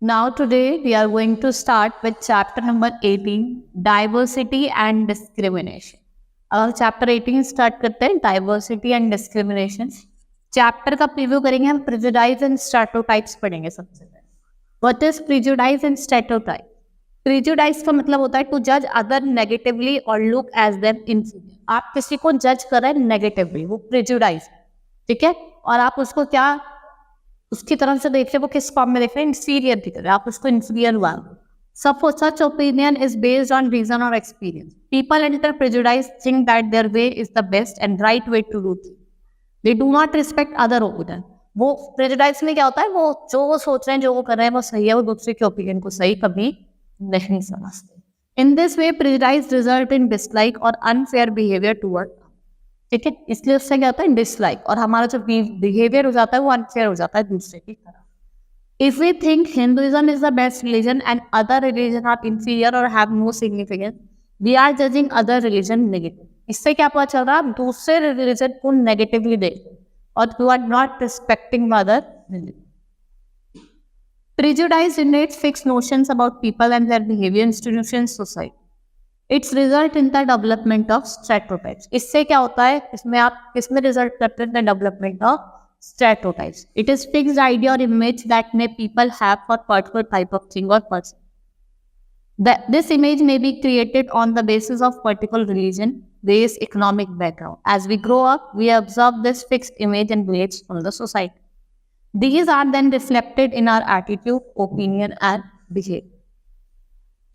Now today we are going to start with chapter number 18, diversity and discrimination. Chapter 18 start करते हैं, diversity and discrimination. Chapter का preview करेंगे हम. Prejudice and stereotypes पढ़ेंगे सबसे पहले. What is prejudice and stereotype? Prejudice का मतलब होता है टू जज अदर नेगेटिवली और लुक एज देम इंफीरियर. आप किसी को जज कर रहे हैं नेगेटिवली, वो प्रिजुडाइज. ठीक है, और आप उसको क्या उसकी तरफ से देख रहे, वो किस फॉर्म में देख रहे हैं, इंफीरियर दिख रहे हैं, आप उसको इंफीरियर मान. Such opinion is based on reason or experience. People enter prejudice, think that their way is the best and right way to do things. They do not respect other opinion. वो prejudice में क्या होता है, वो सोच रहे हैं, जो वो कर रहे हैं वो सही है, वो दूसरे के ओपिनियन को सही कभी नहीं समझते. In this way, prejudice result in dislike or unfair behavior toward. ठीक है, इसलिए उससे क्या होता है, डिसलाइक, और हमारा जो बिहेवियर हो जाता है वो अनफेयर हो जाता है दूसरे की तरफ. If we think Hinduism is the best religion and other religions are inferior or have no significance, we are judging other religion negative. इससे क्या पता चल रहा है, आप दूसरे रिलीजन को नेगेटिवली देखते हैं और you are not respecting other religion. Prejudice generates fixed notions about people and their behavior, institutions, society. Its result in the development of stereotypes. इससे क्या होता है, इसमें आप किसमें रिजल्ट करते हैं, the development of stereotypes. It is fixed idea or image that may people have for particular type of thing or person. This image may be created on the basis of particular religion, race, economic background. As we grow up, we observe this fixed image and beliefs from the society. These are then reflected in our attitude, opinion, and behavior.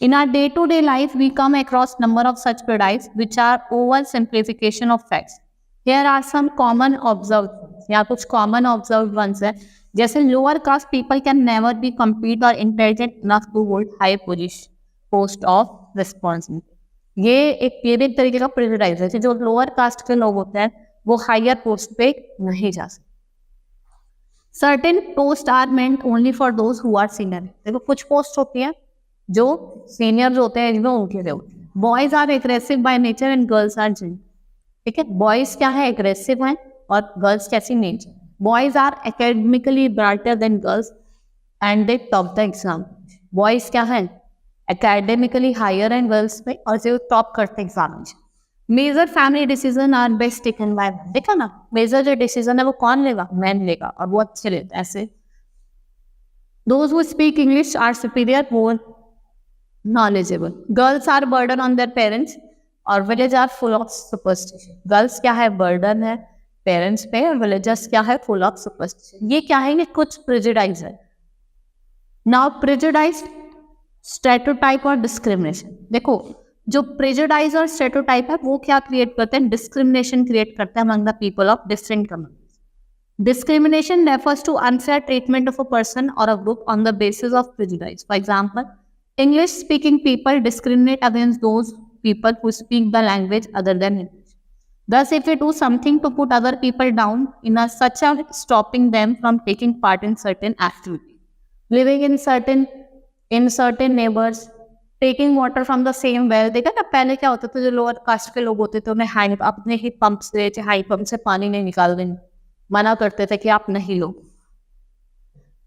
In our day-to-day life, we come across number of such prejudices which are oversimplification of facts. Here are some common observed ones. यहाँ कुछ common observed ones है, जैसे lower caste people can never be complete or intelligent enough to hold high position post of responsibility. ये भी एक तरीके का prejudice है, जो lower caste के लोग होते हैं वो higher post पे नहीं जा सकते. Certain posts are meant only for those who are senior. देखो कुछ post होती हैं जो senior होते हैं, जिनमें उनके लिए होते हैं. Boys are aggressive by nature and girls are gentle. ठीक है, बॉयज क्या है, एग्रेसिव हैं, और गर्ल्स कैसी nature. Boys are academically brighter than girls and they top the exam. Boys क्या है, एकेडमिकली हायर एंड गर्ल्स में, और जो टॉप करते हैं एग्जाम में. Major family decision are best taken by man. देखा ना, मेजर जो डिसीजन है वो कौन लेगा, मैन लेगा, और वो अच्छे लेते हैं. ऐसे those who speak English are superior, more knowledgeable. Girls are burden on their parents और village are full of superstition. Girls क्या है, बर्डन है पेरेंट्स पे, और विलेजर्स क्या है, फुल ऑफ सुपरस्टिशन. ये क्या है, ये कुछ प्रेजुडाइज है. नाउ प्रेजुडाइज, स्टेरियोटाइप और डिस्क्रिमिनेशन. देखो जो प्रेजुडाइज और स्टेरियोटाइप है वो क्या क्रिएट करते हैं, डिस्क्रिमिनेशन क्रिएट करते हैं among the people of different communities. Discrimination refers to unfair treatment of a person or a group on the basis of prejudice. For example, English-speaking people discriminate against those people who speak the language other than English. Thus, if we do something to put other people down in such a stopping them from taking part in certain activity, living in certain neighbors, taking water from the same well. देखा ना, पहले क्या होता था, जो lower caste के लोग होते थे उन्हें हैंड अपने ही पंप से, हाई पंप से पानी नहीं निकाल देंगे, मना करते थे कि आप नहीं लो.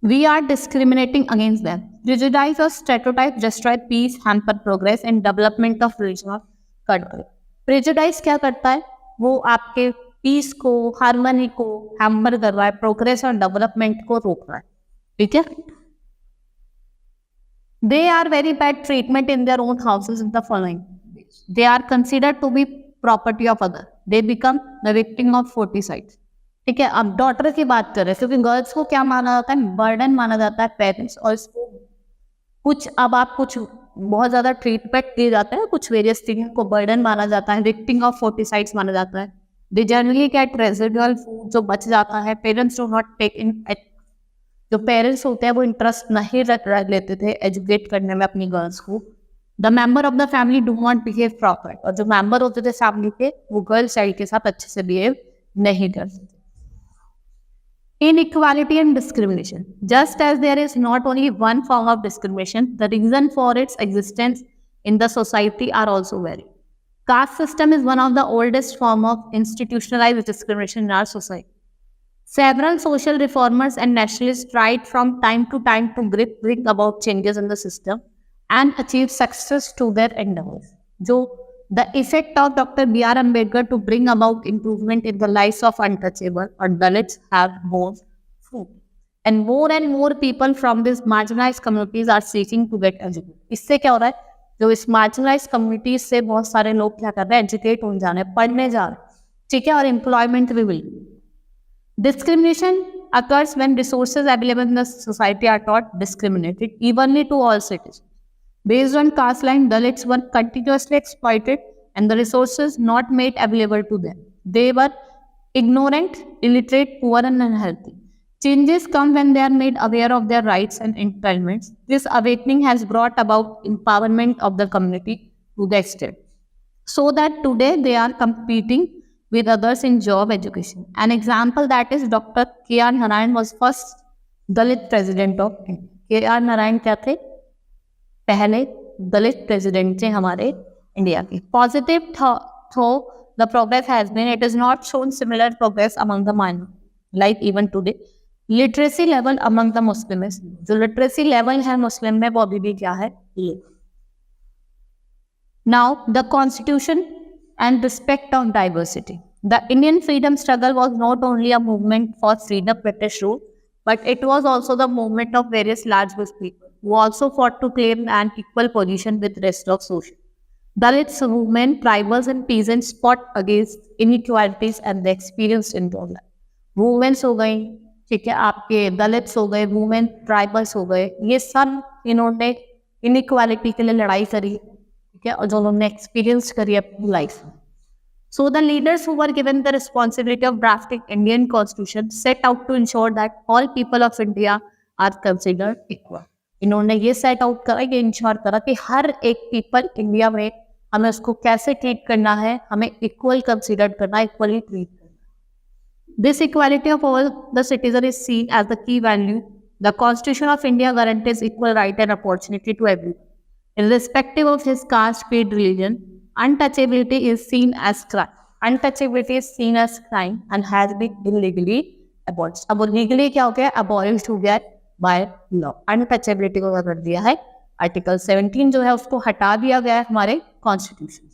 We are discriminating against them. Prejudice or stereotype destroy peace, hamper progress and development of religion or culture. Prejudice क्या करता है, वो आपके पीस को, हार्मनी को हैम्पर कर रहा है, प्रोग्रेस और डेवलपमेंट को रोक रहा है. ठीक है. They are very bad treatment in their own houses in the following. They are considered to be property of other. They become the victim of forticides. ठीक है, अब डॉटर की बात करें, क्योंकि गर्ल्स को क्या माना जाता है, बर्डन माना जाता है पेरेंट्स, और इसको कुछ बहुत ज्यादा ट्रीटमेंट दिए जाते हैं, कुछ वेरियस थिंग को बर्डन माना जाता है, विक्टिम ऑफ फोर्टिसाइड्स माना जाता है. They generally get residual food, जो बच जाता है. Parents do not take in, जो पेरेंट्स होते हैं वो इंटरेस्ट नहीं लेते थे एजुकेट करने में अपनी गर्ल्स को. The member of the family do not behave proper, और जो मेंबर होते थे फैमिली के वो गर्ल्स चाइल्ड के साथ अच्छे से बिहेव नहीं करते थे. Inequality and discrimination. Just as there is not only one form of discrimination, the reason for its existence in the society are also varied. Caste system is one of the oldest form of institutionalized discrimination in our society. Several social reformers and nationalists tried from time to time to bring about changes in the system and achieve success to their endeavors. जो the effect of Dr. B.R. Ambedkar to bring about improvement in the lives of untouchable or Dalits have borne fruit. And more people from these marginalized communities are seeking to get educated. इससे क्या हो रहा है? जो इस marginalized communities से बहुत सारे लोग क्या कर रहे हैं? एजुकेट होने जा रहे हैं, पढ़ने जा रहे हैं, ठीक है, और एम्प्लॉयमेंट भी मिल। Discrimination occurs when resources available in the society are not discriminated evenly to all citizens. Based on caste line, Dalits were continuously exploited and the resources not made available to them. They were ignorant, illiterate, poor and unhealthy. Changes come when they are made aware of their rights and entitlements. This awakening has brought about empowerment of the community to the extent so that today they are competing with others in job education. An example that is Dr. K.R. Narayan was first Dalit president of India. K.R. Narayan क्या थे? पहले दलित president थे हमारे India के. Positive though the progress has been, it is not shown similar progress among the minorities. Like even today, literacy level among the Muslims, जो literacy level है मुस्लिम में वो अभी भी क्या है? ये. Now the constitution and respect of diversity. The Indian freedom struggle was not only a movement for freedom British rule, but it was also the movement of various large groups of people who also fought to claim an equal position with rest of social. Dalits, women, tribals and peasants fought against inequalities and they experienced in their life. Women हो गई, ठीक है, आपके Dalits हो गए, women tribals हो गए, ये सब इन्होंने इनइक्वालिटी के लिए लड़ाई करी, ठीक है, और जो उन्होंने एक्सपीरियंस करी अपनी लाइफ में. So the leaders who were given the responsibility of drafting Indian Constitution set out to ensure that all people of India are considered equal. इन्होंने ये सेट आउट करा, ये इंश्योर करा कि हर एक पीपल इंडिया में हमें उसको कैसे ट्रीट करना है, हमें इक्वल कंसिडर करना, इक्वली ट्रीट करना. This equality of all the citizens is seen as the key value. The Constitution of India guarantees equal right and opportunity to everyone, irrespective of his caste, creed, religion. Untouchability is seen as crime. Untouchability is seen as crime and has been illegally abolished. अब legally क्या हो गया? Abolished हो गया by law. Untouchability को कर दिया है आर्टिकल 17 जो है उसको हटा दिया गया है हमारे constitution.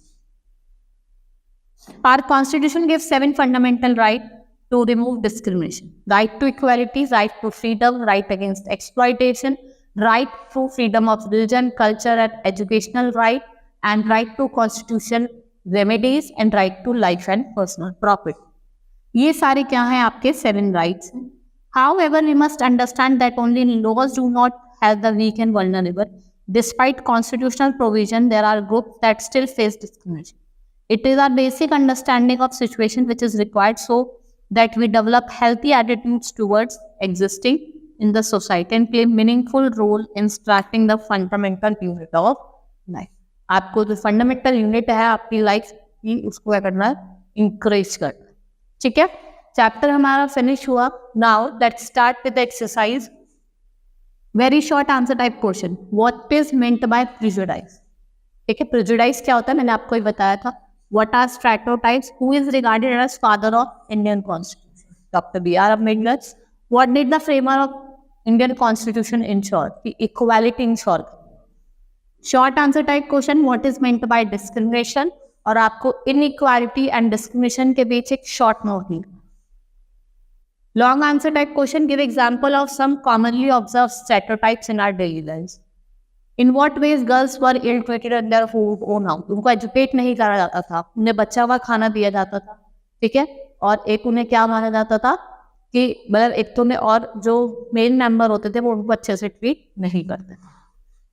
Our constitution gives 7 fundamental rights to remove discrimination: right to equality, right to freedom, right against exploitation, right to freedom of religion, culture and educational right, and right to constitution remedies, and right to life and personal property. ये सारे क्या हैं? आपके 7 rights हैं. However, we must understand that only laws do not help the weak and vulnerable. Despite constitutional provision, there are groups that still face discrimination. It is our basic understanding of situation which is required so that we develop healthy attitudes towards existing in the society and play meaningful role in strengthening the fundamental unit of life. आपको जो fundamental unit है आपकी life की उसको क्या करना है? Encourage करना. ठीक है, चैप्टर हमारा फिनिश हुआ. Now let's start with exercise. Very short answer type question. What is meant bye prejudice? ठीक है, प्रेजुडाइज क्या होता है मैंने आपको ही बताया था. What are stereotypes? Who is regarded as father of Indian constitution? Doctor B.R. Ambedkar. What did the framer of Indian constitution ensure? कि equality ensure. Short answer type question. What is meant by discrimination? और आपको inequality and discrimination के बीच एक short note लिखना. Long answer type question. Give example of some commonly observe stereotypes in our daily lives. In what ways girls were ill treated in their own house? उनको educate नहीं करा जाता था, उन्हें बच्चा हुआ खाना दिया जाता था, ठीक है, और एक उन्हें क्या माना जाता था कि मतलब एक तो उन्हें और जो मेन मेंबर होते थे वो उनको अच्छे से ट्रीट नहीं करते थे.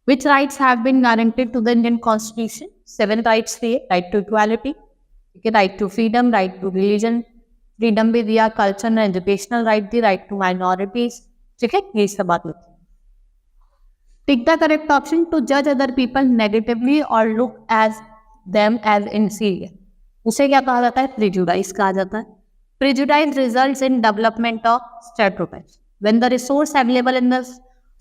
Which rights have been guaranteed to the Indian Constitution? 7 rights थे. Right to equality, right to freedom, right to religion, freedom भी दिया, culture and educational right the, right to minorities. ठीक है, ये सब बात होती है. Pick the correct option. To judge other people negatively or look as them as inferior. उसे क्या कहा जाता है? Prejudice कहा जाता है. Prejudice results in development of stereotypes. When the resource available in the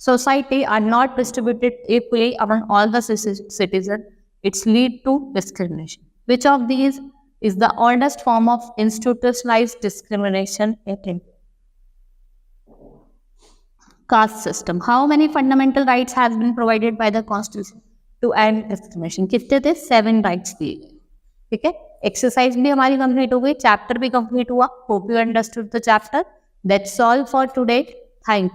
society are not distributed equally among all the citizens, it's lead to discrimination. Which of these is the oldest form of institutionalized discrimination in India? Caste system. How many fundamental rights has been provided by the Constitution to end discrimination? कितने थे? 7 rights दिए गए. ठीक है, exercise भी हमारी complete हो गई, चैप्टर भी कंप्लीट हुआ. Hope you understood the chapter. That's all for today. Thank you.